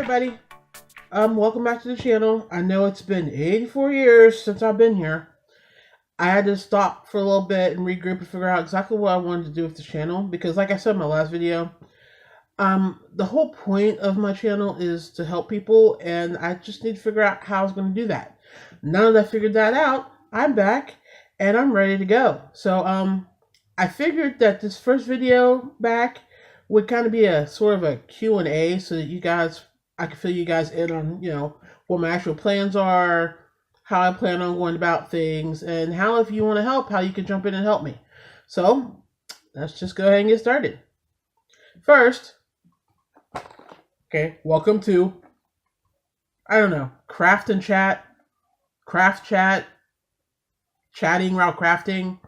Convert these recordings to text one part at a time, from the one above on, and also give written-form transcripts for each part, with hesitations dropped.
Everybody, welcome back to the channel. I know it's been 84 years since I've been here. I had to stop for a little bit and regroup and figure out exactly what I wanted to do with the channel, because like I said in my last video, the whole point of my channel is to help people, and I just need to figure out how I was going to do that. Now that I figured that out, I'm back and I'm ready to go. So I figured that this first video back would kind of be a sort of a Q&A, so that I can fill you guys in on, what my actual plans are, how I plan on going about things, and how, if you want to help, how you can jump in and help me. So let's just go ahead and get started. First, okay, welcome to, craft chat, chatting while crafting.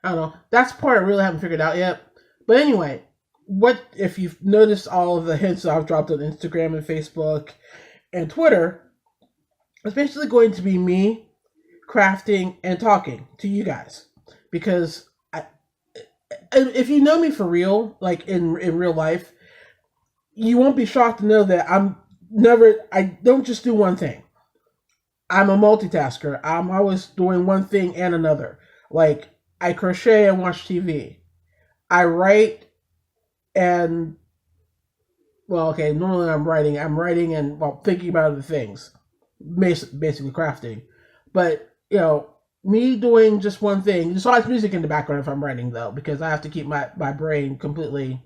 I don't know. That's the part I really haven't figured out yet. But anyway, what if you've noticed all of the hints that I've dropped on Instagram and Facebook and Twitter, it's basically going to be me crafting and talking to you guys. Because if you know me for real, like in real life, you won't be shocked to know that I don't just do one thing. I'm a multitasker. I'm always doing one thing and another. Like, I crochet and watch TV. I write and, normally I'm writing and, thinking about other things. Basically crafting. But, me doing just one thing. There's always music in the background if I'm writing, though, because I have to keep my brain completely,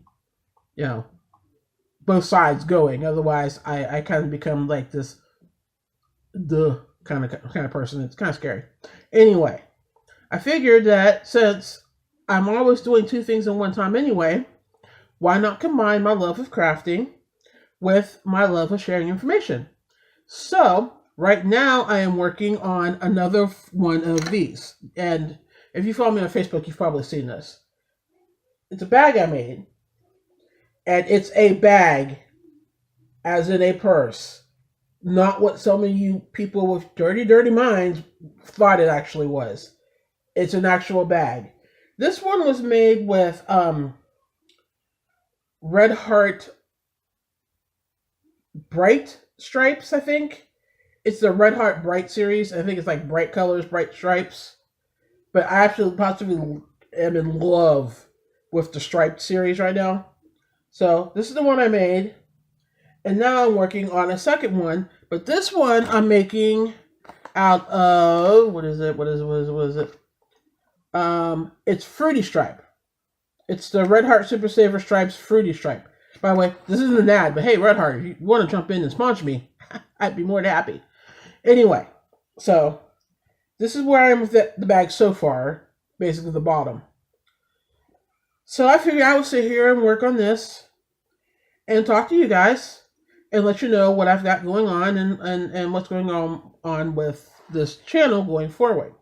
both sides going. Otherwise, I kind of become like this kind of person. It's kind of scary. Anyway, I figured that since I'm always doing two things at one time anyway, why not combine my love of crafting with my love of sharing information? So right now I am working on another one of these. And if you follow me on Facebook, you've probably seen this. It's a bag I made. And it's a bag, as in a purse. Not what some of you people with dirty minds thought it actually was. It's an actual bag. This one was made with Red Heart Bright stripes, I think. It's the Red Heart Bright series. I think it's like bright colors, bright stripes. But I actually possibly am in love with the striped series right now. So this is the one I made. And now I'm working on a second one. But this one I'm making out of, what is it? It's Fruity Stripe. It's the Red Heart Super Saver Stripes Fruity Stripe. By the way, this isn't an ad, but hey, Red Heart, if you want to jump in and sponsor me, I'd be more than happy. Anyway, so this is where I am with the bag so far, basically the bottom. So I figured I would sit here and work on this and talk to you guys and let you know what I've got going on and what's going on with this channel going forward.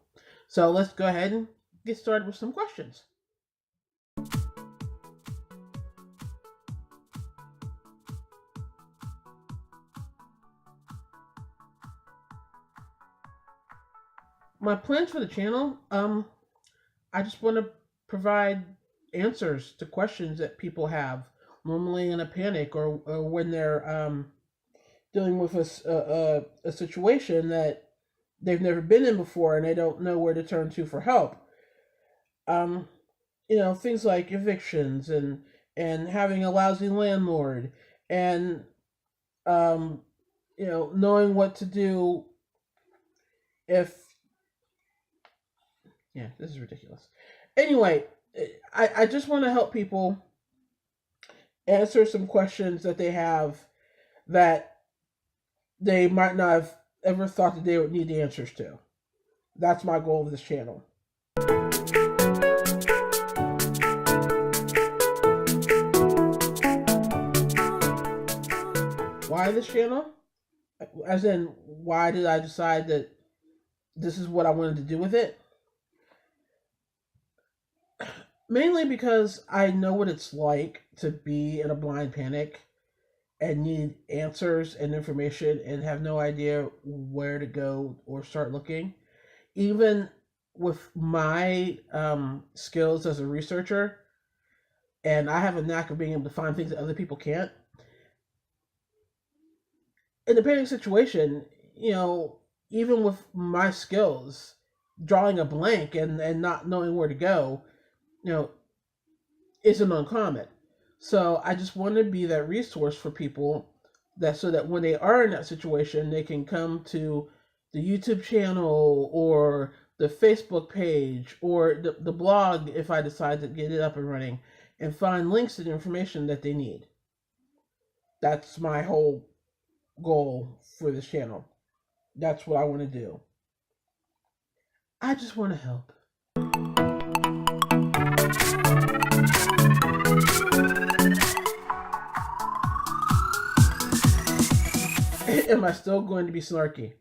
So let's go ahead and get started with some questions. My plans for the channel, I just want to provide answers to questions that people have, normally in a panic or when they're dealing with a situation that they've never been in before and they don't know where to turn to for help. Things like evictions and having a lousy landlord and knowing what to do if this is ridiculous. Anyway, I just want to help people answer some questions that they have that they might not have ever thought that they would need the answers to. That's my goal of this channel. Why this channel? As in, why did I decide that this is what I wanted to do with it? Mainly because I know what it's like to be in a blind panic and need answers and information and have no idea where to go or start looking. Even with my skills as a researcher, and I have a knack of being able to find things that other people can't, in the painting situation, even with my skills, drawing a blank and not knowing where to go, you know, isn't uncommon. So I just want to be that resource for people, that so that when they are in that situation, they can come to the YouTube channel or the Facebook page or the blog if I decide to get it up and running, and find links to the information that they need. That's my whole goal for this channel. That's what I want to do. I just want to help. Am I still going to be snarky?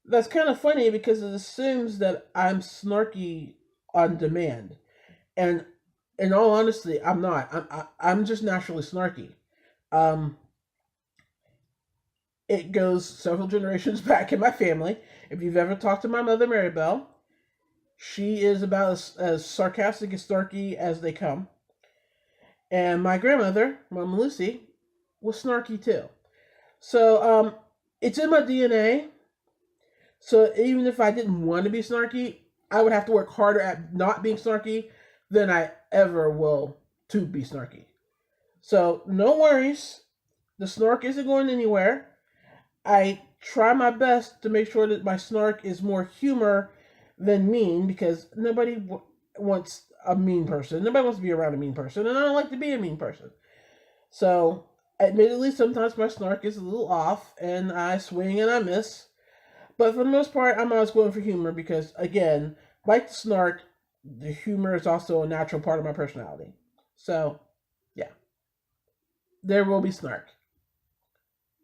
That's kind of funny because it assumes that I'm snarky on demand, and in all honesty, I'm not. I'm just naturally snarky. Um, it goes several generations back in my family. If you've ever talked to my mother, Maribel, she is about as sarcastic and snarky as they come. And my grandmother, Mama Lucy, was snarky too. So it's in my DNA. So even if I didn't want to be snarky, I would have to work harder at not being snarky than I ever will to be snarky. So no worries. The snark isn't going anywhere. I try my best to make sure that my snark is more humor than mean, because nobody wants a mean person. Nobody wants to be around a mean person, and I don't like to be a mean person. So, admittedly, sometimes my snark is a little off, and I swing and I miss. But for the most part, I'm always going for humor because, again, like the snark, the humor is also a natural part of my personality. So, yeah, there will be snark.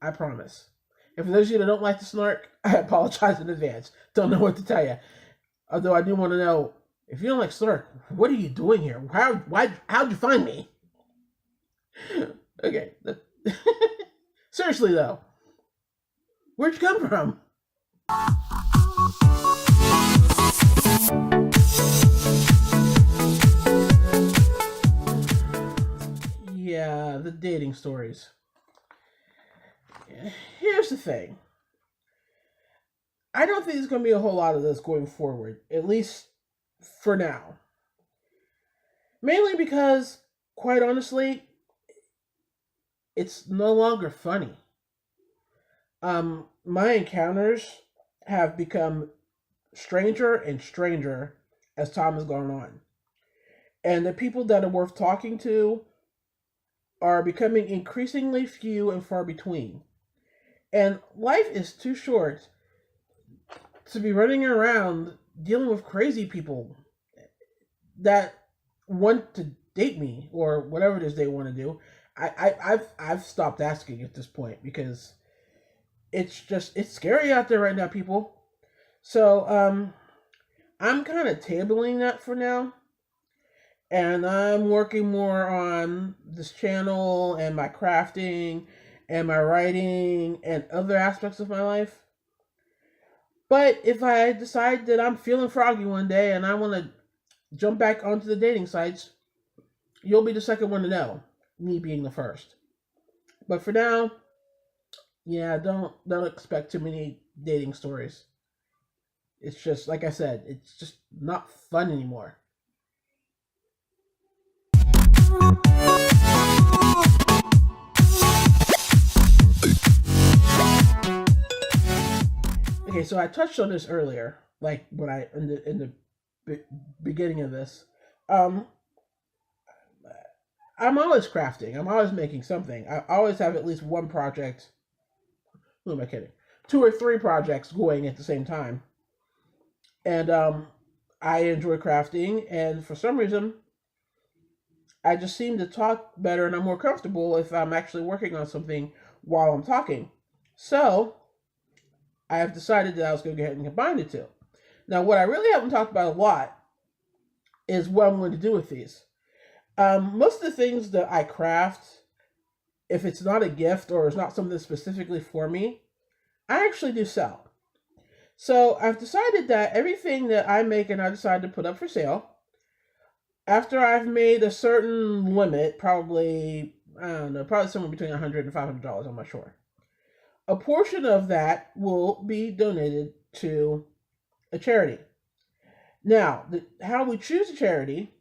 I promise. And for those of you that don't like the snark, I apologize in advance. Don't know what to tell you. Although I do want to know, if you don't like snark, what are you doing here? How'd you find me? Okay. Seriously though, where'd you come from? Yeah, the dating stories. Here's the thing. I don't think there's going to be a whole lot of this going forward, at least for now. Mainly because, quite honestly, it's no longer funny. My encounters have become stranger and stranger as time has gone on. And the people that are worth talking to are becoming increasingly few and far between. And life is too short to be running around dealing with crazy people that want to date me or whatever it is they want to do. I've stopped asking at this point because it's scary out there right now, people. So I'm kind of tabling that for now, and I'm working more on this channel and my crafting and my writing and other aspects of my life. But if I decide that I'm feeling froggy one day and I want to jump back onto the dating sites, you'll be the second one to know, me being the first. But for now, yeah, don't expect too many dating stories. It's just like I said, it's just not fun anymore. Okay, so I touched on this earlier, like when I in the beginning of this. Um, I'm always crafting. I'm always making something. I always have at least one project. Who am I kidding? Two or three projects going at the same time, and I enjoy crafting. And for some reason, I just seem to talk better, and I'm more comfortable if I'm actually working on something while I'm talking. So I have decided that I was going to go ahead and combine the two. Now, what I really haven't talked about a lot is what I'm going to do with these. Most of the things that I craft, if it's not a gift or it's not something specifically for me, I actually do sell. So I've decided that everything that I make and I decide to put up for sale, after I've made a certain limit, probably, I don't know, probably somewhere between $100 and $500, I'm not sure. a portion of that will be donated to a charity. Now, how we choose a charity,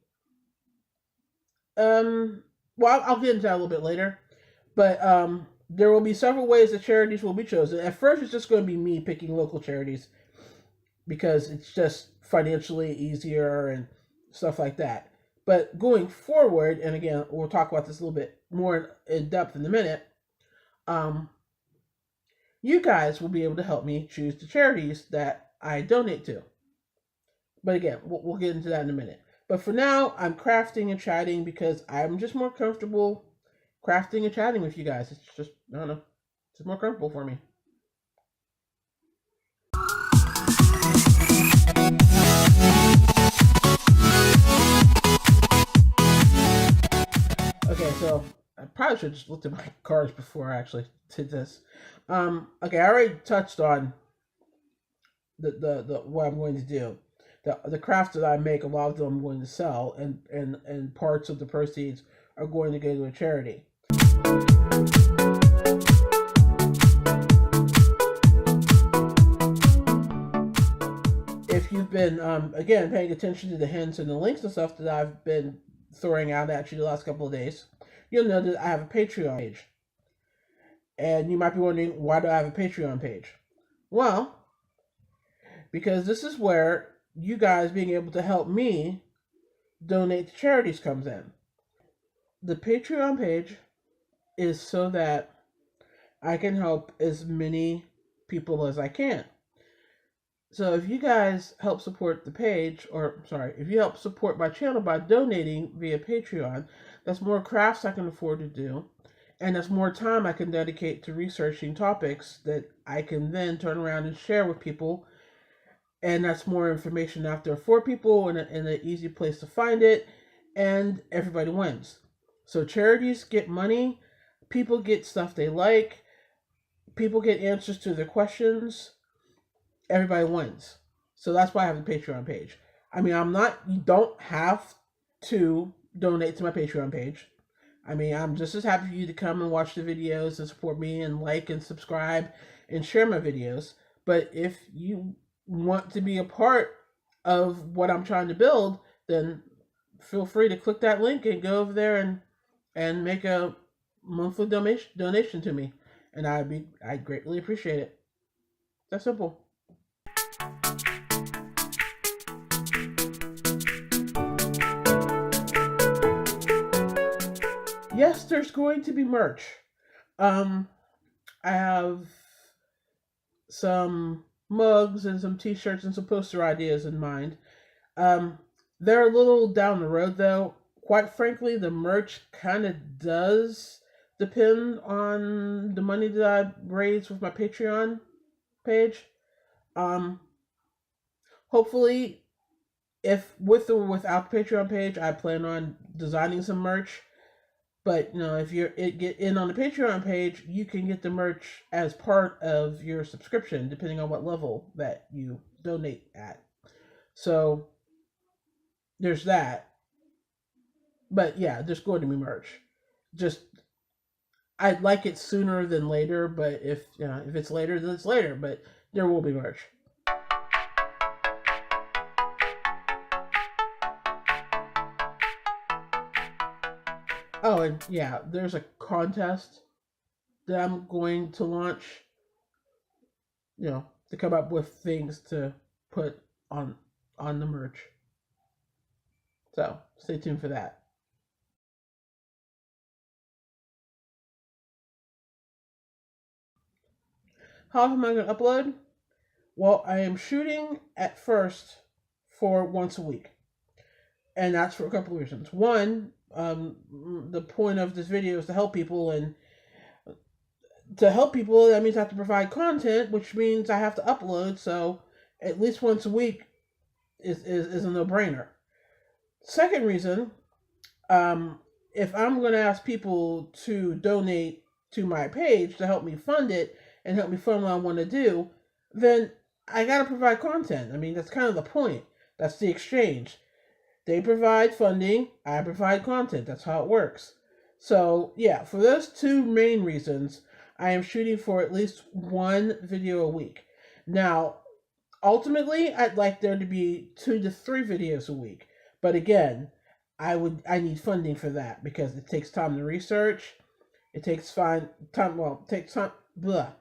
well, I'll get into that a little bit later, but there will be several ways that charities will be chosen. At first, it's just going to be me picking local charities because it's just financially easier and stuff like that. But going forward, and again, we'll talk about this a little bit more in depth in a minute, um, you guys will be able to help me choose the charities that I donate to. But again, we'll get into that in a minute. But for now, I'm crafting and chatting because I'm just more comfortable crafting and chatting with you guys. It's just, I don't know, it's just more comfortable for me. Okay, so I probably should have just looked at my cards before I actually did this. Okay, I already touched on the what I'm going to do. The crafts that I make, a lot of them I'm going to sell, and parts of the proceeds are going to go to a charity. If you've been again paying attention to the hints and the links and stuff that I've been throwing out at you the last couple of days, you'll know that I have a Patreon page. And you might be wondering, why do I have a Patreon page? Well, because this is where you guys being able to help me donate to charities comes in. The Patreon page is so that I can help as many people as I can. So if you guys help support the page, or sorry, if you help support my channel by donating via Patreon, that's more crafts I can afford to do, and that's more time I can dedicate to researching topics that I can then turn around and share with people, and that's more information out there for people and an easy place to find it, and everybody wins. So charities get money, people get stuff they like, people get answers to their questions, everybody wins. So that's why I have the Patreon page. I mean, you don't have to donate to my Patreon page. I mean, I'm just as happy for you to come and watch the videos and support me and like and subscribe and share my videos. But if you want to be a part of what I'm trying to build, then feel free to click that link and go over there and make a monthly donation to me. And I'd greatly appreciate it. That's simple. Yes, there's going to be merch. I have some mugs and some t-shirts and some poster ideas in mind. They're a little down the road though. Quite frankly, the merch kind of does depend on the money that I raise with my Patreon page. Hopefully, if with or without the Patreon page, I plan on designing some merch. But if you get in on the Patreon page, you can get the merch as part of your subscription, depending on what level that you donate at. So there's that. But yeah, there's going to be merch. Just I'd like it sooner than later, but if it's later, then it's later. But there will be merch. Oh, and yeah, there's a contest that I'm going to launch, to come up with things to put on the merch. So stay tuned for that. How am I going to upload? Well, I am shooting at first for once a week. And that's for a couple of reasons. One, the point of this video is to help people, and to help people, that means I have to provide content, which means I have to upload. So at least once a week is a no-brainer. Second reason, if I'm going to ask people to donate to my page to help me fund it and help me fund what I want to do, then I got to provide content. I mean, that's kind of the point. That's the exchange. They provide funding, I provide content. That's how it works. So, yeah, for those two main reasons, I am shooting for at least one video a week. Now, ultimately, I'd like there to be 2 to 3 videos a week. But again, I need funding for that because it takes time to research. It takes time. Well, it takes time. Blah.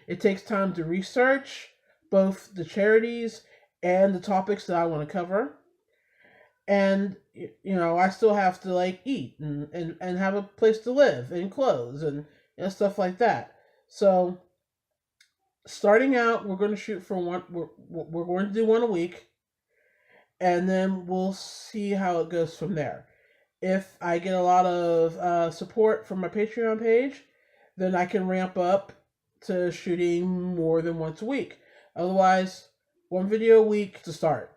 It takes time to research both the charities and the topics that I want to cover. And I still have to like eat and have a place to live and clothes and stuff like that. So starting out, we're going to shoot for one. We're going to do one a week, and then we'll see how it goes from there. If I get a lot of support from my Patreon page, then I can ramp up to shooting more than once a week. Otherwise, one video a week to start.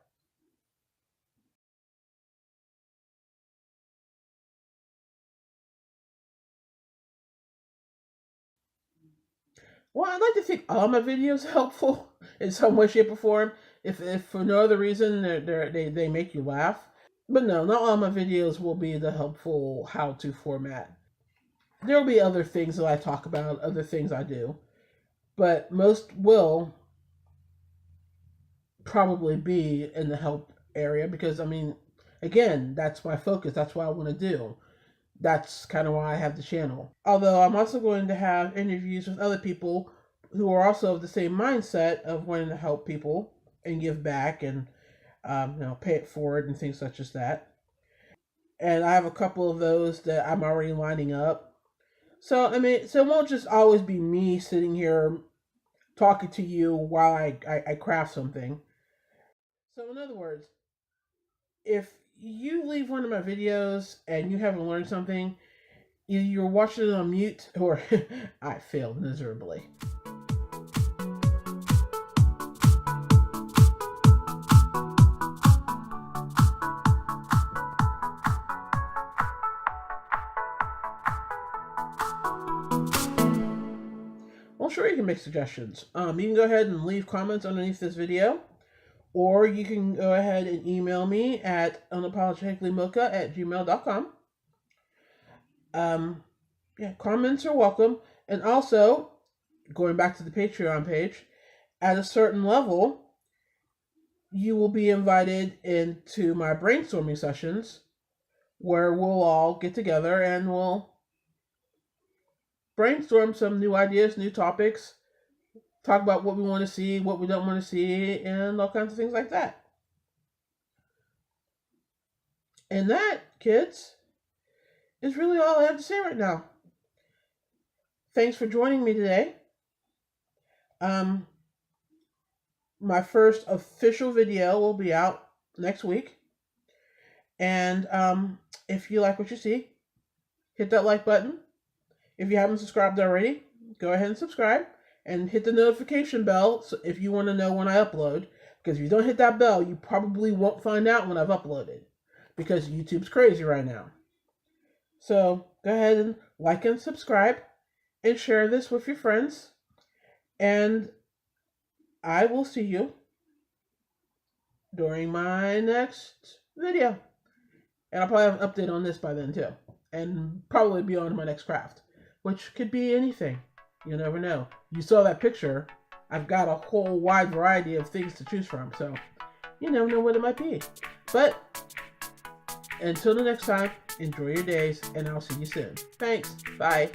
Well, I'd like to think all my videos are helpful in some way, shape, or form. If for no other reason they make you laugh. But no, not all my videos will be the helpful how-to format. There will be other things that I talk about, other things I do. But most will probably be in the help area because, I mean, again, that's my focus. That's what I want to do. That's kind of why I have the channel. Although I'm also going to have interviews with other people who are also of the same mindset of wanting to help people and give back and pay it forward and things such as that. And I have a couple of those that I'm already lining up. So I mean, so it won't just always be me sitting here talking to you while I craft something. So in other words, if you leave one of my videos and you haven't learned something, either you're watching it on mute or I failed miserably. Well, sure, you can make suggestions. You can go ahead and leave comments underneath this video, or you can go ahead and email me at unapologeticallymocha@gmail.com. Yeah, comments are welcome. And also, going back to the Patreon page, at a certain level, you will be invited into my brainstorming sessions where we'll all get together and we'll brainstorm some new ideas, new topics, talk about what we want to see, what we don't want to see, and all kinds of things like that. And that, kids, is really all I have to say right now. Thanks for joining me today. My first official video will be out next week. And if you like what you see, hit that like button. If you haven't subscribed already, go ahead and subscribe. And hit the notification bell so if you want to know when I upload. Because if you don't hit that bell, you probably won't find out when I've uploaded. Because YouTube's crazy right now. So go ahead and like and subscribe. And share this with your friends. And I will see you during my next video. And I'll probably have an update on this by then too. And probably be on my next craft. Which could be anything. You never know. You saw that picture. I've got a whole wide variety of things to choose from. So you never know what it might be. But until the next time, enjoy your days. And I'll see you soon. Thanks. Bye.